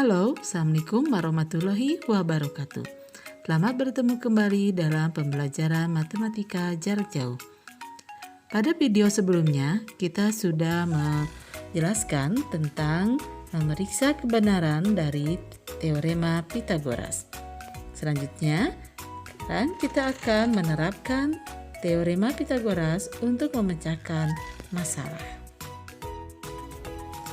Halo, Assalamualaikum warahmatullahi wabarakatuh. Selamat bertemu kembali dalam pembelajaran matematika jarak jauh. Pada video sebelumnya, kita sudah menjelaskan tentang memeriksa kebenaran dari teorema Pythagoras. Selanjutnya, sekarang kita akan menerapkan teorema Pythagoras untuk memecahkan masalah.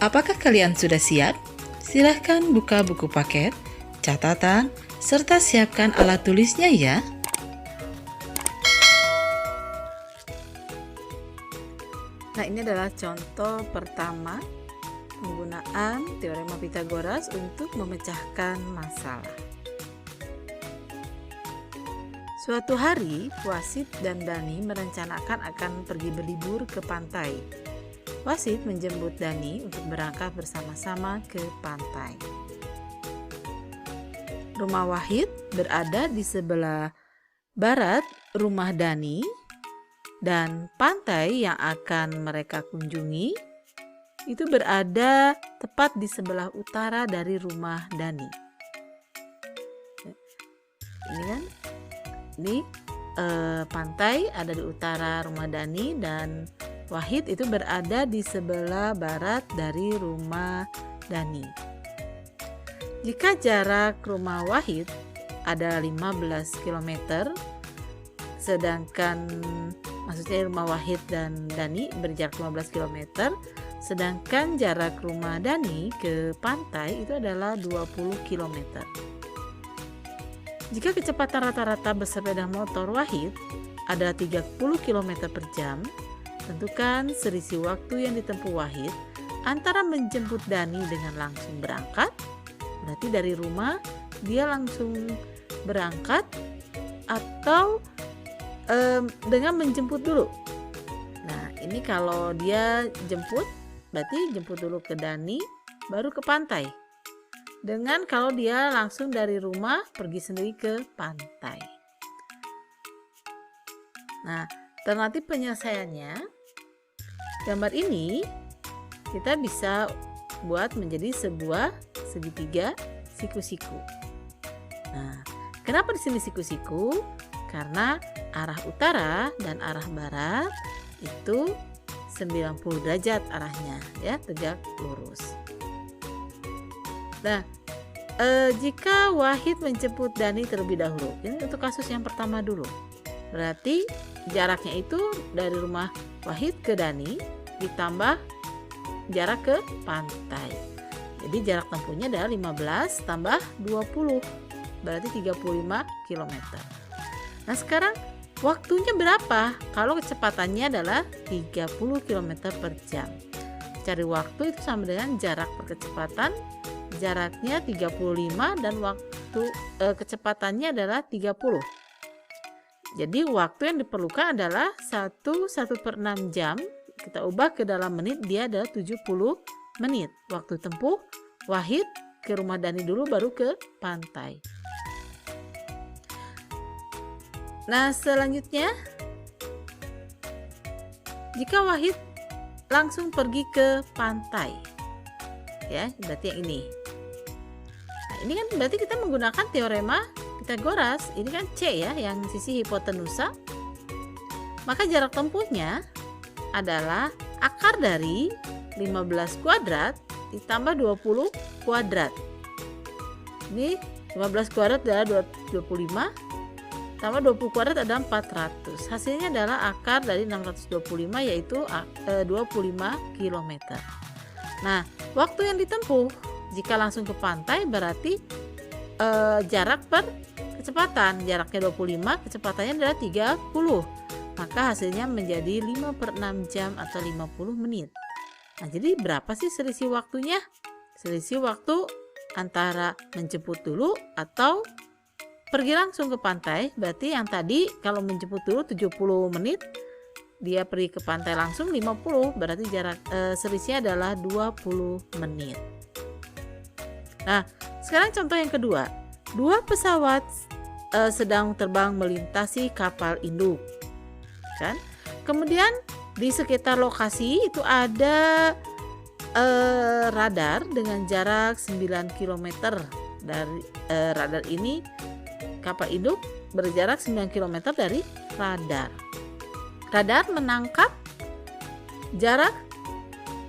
Apakah kalian sudah siap? Silahkan buka buku paket, catatan, serta siapkan alat tulisnya ya. Nah, ini adalah contoh pertama penggunaan teorema Pythagoras untuk memecahkan masalah. Suatu hari, Wasit dan Dani merencanakan akan pergi berlibur ke pantai. Wasit menjemput Dani untuk berangkat bersama-sama ke pantai. Rumah Wahid berada di sebelah barat rumah Dani dan pantai yang akan mereka kunjungi itu berada tepat di sebelah utara dari rumah Dani. Ini kan, pantai ada di utara rumah Dani dan Wahid itu berada di sebelah barat dari rumah Dani. Jika jarak rumah Wahid ada 15 km, maksudnya rumah Wahid dan Dani berjarak 15 km, sedangkan jarak rumah Dani ke pantai itu adalah 20 km. Jika kecepatan rata-rata bersepeda motor Wahid ada 30 km per jam, tentukan selisih waktu yang ditempuh Wahid antara menjemput Dani dengan langsung berangkat, berarti dari rumah dia langsung berangkat, atau dengan menjemput dulu. Nah, ini kalau dia jemput, berarti jemput dulu ke Dani, baru ke pantai. Dengan kalau dia langsung dari rumah pergi sendiri ke pantai. Nah, alternatif penyelesaiannya, gambar ini kita bisa buat menjadi sebuah segitiga siku-siku. Nah, kenapa di sini siku-siku? Karena arah utara dan arah barat itu 90 derajat arahnya, ya, tegak lurus. Nah, jika Wahid menjemput Dani terlebih dahulu, ini untuk kasus yang pertama dulu. Berarti jaraknya itu dari rumah Wahid ke Dani ditambah jarak ke pantai. Jadi jarak tempuhnya adalah 15 tambah 20, berarti 35 km. Nah, sekarang waktunya berapa? Kalau kecepatannya adalah 30 km per jam. Cari waktu itu sama dengan jarak perkecepatan, jaraknya 35 dan waktu kecepatannya adalah 30. Jadi waktu yang diperlukan adalah 1/1/6 jam. Kita ubah ke dalam menit, dia adalah 70 menit. Waktu tempuh Wahid ke rumah Dani dulu baru ke pantai. Nah, selanjutnya jika Wahid langsung pergi ke pantai, ya, berarti yang ini. Nah, ini kan berarti kita menggunakan teorema Pythagoras. Ini kan C ya, yang sisi hipotenusa. Maka jarak tempuhnya adalah akar dari 15 kuadrat ditambah 20 kuadrat. Ini 15 kuadrat adalah 25, tambah 20 kuadrat adalah 400. Hasilnya adalah akar dari 625, yaitu 25 km. Nah, waktu yang ditempuh jika langsung ke pantai berarti jarak per kecepatan. Jaraknya 25, kecepatannya adalah 30. Maka hasilnya menjadi 5/6 jam atau 50 menit. Nah, jadi berapa sih selisih waktunya? Selisih waktu antara menjemput dulu atau pergi langsung ke pantai. Berarti yang tadi kalau menjemput dulu 70 menit, dia pergi ke pantai langsung 50. Berarti jarak selisihnya adalah 20 menit. Nah, sekarang contoh yang kedua. Dua pesawat sedang terbang melintasi kapal induk. Kan? Kemudian di sekitar lokasi itu ada radar dengan jarak 9 km dari radar ini. Kapal induk berjarak 9 km dari radar. Radar menangkap jarak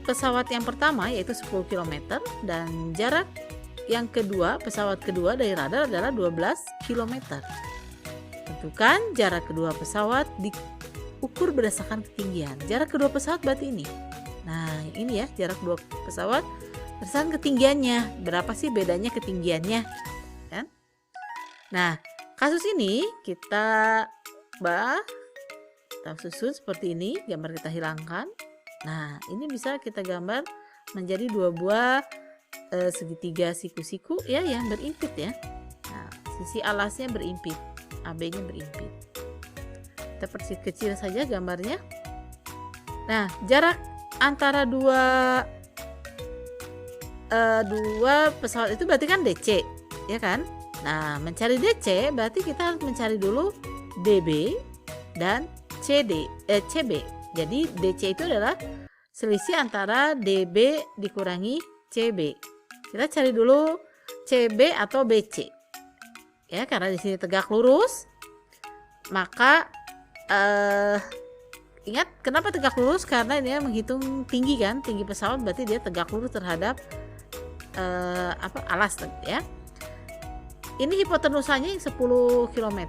pesawat yang pertama yaitu 10 km dan jarak yang kedua, pesawat kedua dari radar adalah 12 km. Tentukan jarak kedua pesawat diukur berdasarkan ketinggian. Jarak kedua pesawat berarti ini. Nah, ini ya jarak dua pesawat berdasarkan ketinggiannya. Berapa sih bedanya ketinggiannya? Kan? Nah, kasus ini kita susun seperti ini, gambar kita hilangkan. Nah, ini bisa kita gambar menjadi dua buah segitiga siku-siku ya yang berimpit ya. Nah, sisi alasnya berimpit, AB-nya berimpit. Kita perkecil saja gambarnya. Nah, jarak antara dua pesawat itu berarti kan DC, ya kan? Nah, mencari DC berarti kita harus mencari dulu DB dan CB. Jadi DC itu adalah selisih antara DB dikurangi CB. Kita cari dulu CB atau BC. Ya, karena di sini tegak lurus. Maka ingat kenapa tegak lurus? Karena dia menghitung tinggi kan, tinggi pesawat berarti dia tegak lurus terhadap alas ya. Ini hipotenusanya 10 km,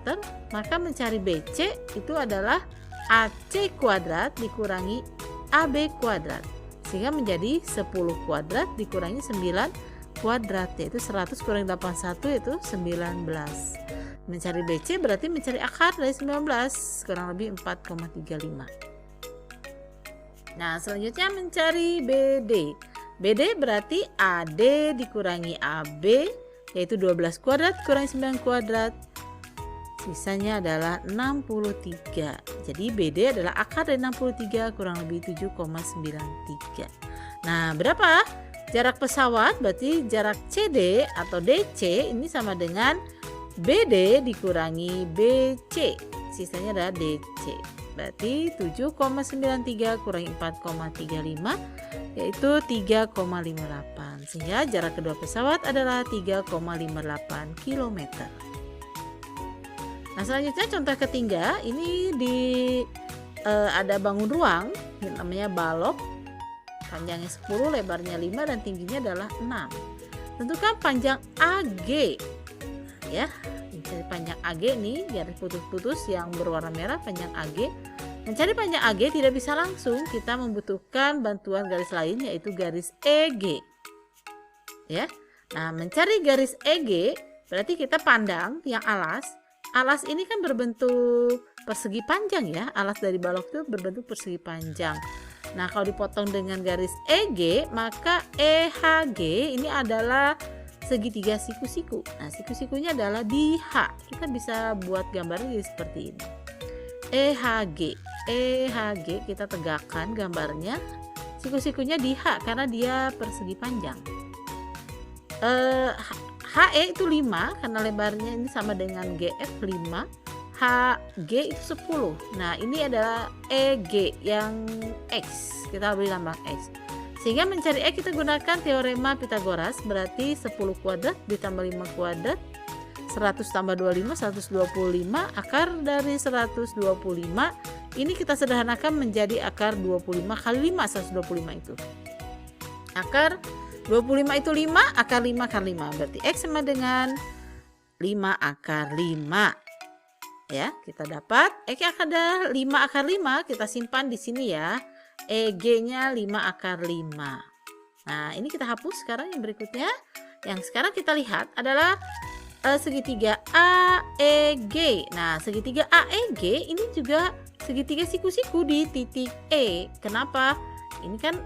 maka mencari BC itu adalah AC kuadrat dikurangi AB kuadrat. Sehingga menjadi 10 kuadrat dikurangi 9 kuadrat, yaitu 100 kurangi 81 yaitu 19. Mencari BC berarti mencari akar dari 19, kurang lebih 4,35. Nah, selanjutnya mencari BD. BD berarti AD dikurangi AB yaitu 12 kuadrat kurangi 9 kuadrat. Sisanya adalah 63. Jadi BD adalah akar dari 63 kurang lebih 7,93. Nah, berapa jarak pesawat? Berarti jarak CD atau DC ini sama dengan BD dikurangi BC. Sisanya adalah DC. Berarti 7,93 kurangi 4,35 yaitu 3,58. Sehingga jarak kedua pesawat adalah 3,58 km. Nah, selanjutnya contoh ketiga, ini ada bangun ruang yang namanya balok, panjangnya 10, lebarnya 5 dan tingginya adalah 6. Tentukan panjang AG ya. Mencari panjang AG nih, garis putus-putus yang berwarna merah panjang AG. Mencari panjang AG tidak bisa langsung, kita membutuhkan bantuan garis lain yaitu garis EG. Ya. Nah, mencari garis EG berarti kita pandang yang alas. Alas ini kan berbentuk persegi panjang ya. Alas dari balok itu berbentuk persegi panjang. Nah, kalau dipotong dengan garis EG, maka EHG ini adalah segitiga siku-siku. Nah, siku-sikunya adalah di H. Kita bisa buat gambarnya seperti ini. EHG kita tegakkan gambarnya. Siku-sikunya di H karena dia persegi panjang. HE itu 5 karena lebarnya ini sama dengan GF 5. HG itu 10. Nah, ini adalah EG yang X. Kita beri lambang X. Sehingga mencari E kita gunakan teorema Pitagoras, berarti 10 kuadrat ditambah 5 kuadrat 100 tambah 25 125. Akar dari 125 ini kita sederhanakan menjadi akar 25 kali 5. 125 itu akar 25 itu 5, akar 5 akar 5. Berarti X sama dengan 5 akar 5. Ya, kita dapat X ada 5 akar 5, kita simpan di sini ya. EG-nya 5 akar 5. Nah, ini kita hapus sekarang yang berikutnya. Yang sekarang kita lihat adalah segitiga AEG. Nah, segitiga AEG ini juga segitiga siku-siku di titik E. Kenapa? Ini kan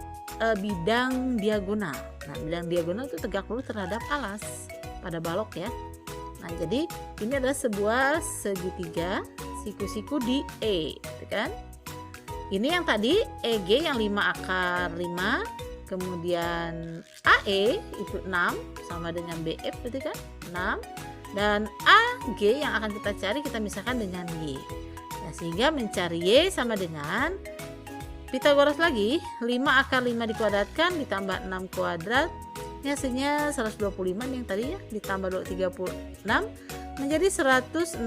bidang diagonal. Nah, bidang diagonal itu tegak lurus terhadap alas pada balok ya. Nah, jadi ini adalah sebuah segitiga siku-siku di E, gitu kan? Ini yang tadi EG yang 5 akar 5, kemudian AE itu 6 sama dengan BF berarti kan 6, dan AG yang akan kita cari kita misalkan dengan Y. Nah, sehingga mencari Y sama dengan Pitagoras lagi, 5 akar 5 dikuadratkan ditambah 6 kuadrat. Ini hasilnya 125 yang tadi ya, ditambah 36 menjadi 161.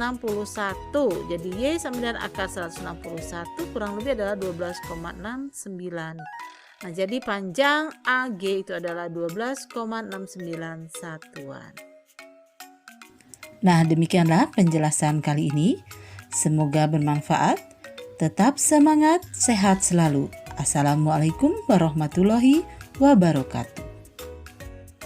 Jadi Y sama dengan akar 161 kurang lebih adalah 12,69. Nah, jadi panjang AG itu adalah 12,69 satuan. Nah, demikianlah penjelasan kali ini. Semoga bermanfaat. Tetap semangat, sehat selalu. Assalamualaikum warahmatullahi wabarakatuh.